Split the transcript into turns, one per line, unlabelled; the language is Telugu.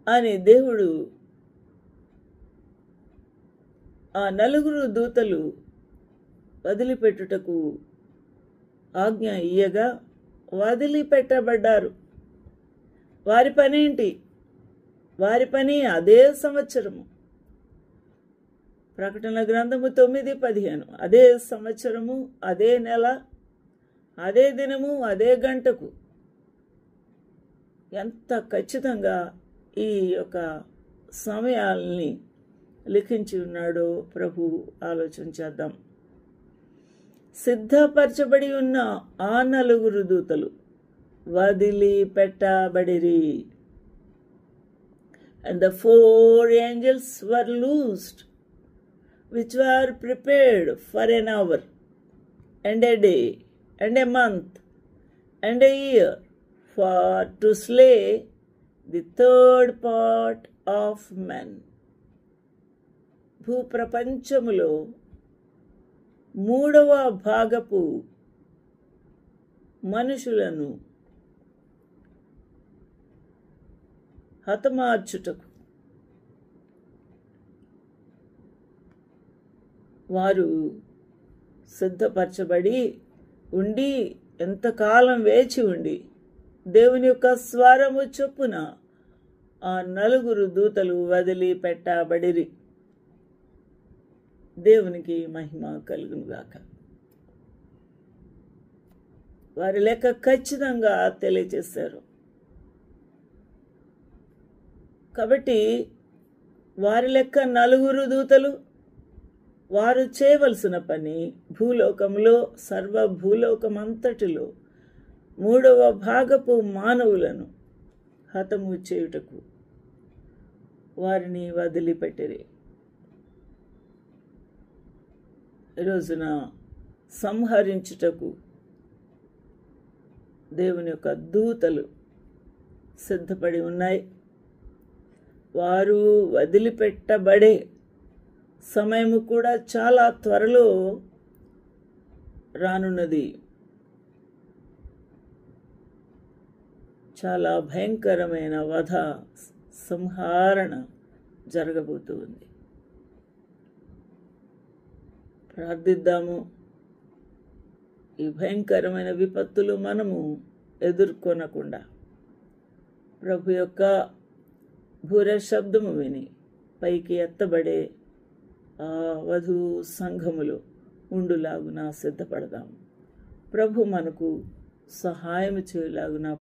అని దేవుడు ఆ 4 దూతలు వదిలిపెట్టుటకు ఆజ్ఞ ఇయ్యగా వదిలిపెట్టబడ్డారు. వారి పనేంటి? వారి పని అదే సంవత్సరము. ప్రకటన గ్రంథము 9:15 అదే సంవత్సరము, అదే నెల, అదే దినము, అదే గంటకు ఎంత ఖచ్చితంగా ఈ యొక్క సమయాల్ని లిఖించి ఉన్నాడో ప్రభు ఆలోచన చేద్దాం. సిద్ధపరచబడి ఉన్న ఆ 4 దూతలు వదిలిపెట్టబడిరి. And the 4 angels were loosed, which were prepared for an hour, and a day, and a month, and a year, for to slay the 3rd part of men. భూప్రపంచములో 3వ భాగపు మనుషులను హతమార్చుటకు వారు సిద్ధపరచబడి ఉండి ఎంతకాలం వేచి ఉండి దేవుని యొక్క స్వరము చొప్పున ఆ 4 దూతలు వదిలిపెట్టబడిరి. దేవునికి మహిమ కలుగునుగాక. వారి లెక్క ఖచ్చితంగా తెలియజేశారు. కాబట్టి వారి లెక్క 4 దూతలు వారు చేయవలసిన పని భూలోకంలో, సర్వభూలోకమంతటిలో 3వ భాగపు మానవులను హతము చేయుటకు వారిని వదిలిపెట్టిరి. ఈరోజున సంహరించుటకు దేవుని యొక్క దూతలు సిద్ధపడి ఉన్నాయి. వారు వదిలిపెట్టబడే సమయము కూడా చాలా త్వరలో రానున్నది. చాలా భయంకరమైన వధ, సంహరణ జరగబోతుంది. ప్రార్థిద్దాము. ఈ భయంకరమైన విపత్తులు మనము ఎదుర్కొనకుండా ప్రభు యొక్క భూర శబ్దము విని పైకి ఎత్తబడే ఆ వధు సంఘములో ఉండులాగున సిద్ధపడదాము. ప్రభు మనకు సహాయం చేయలాగున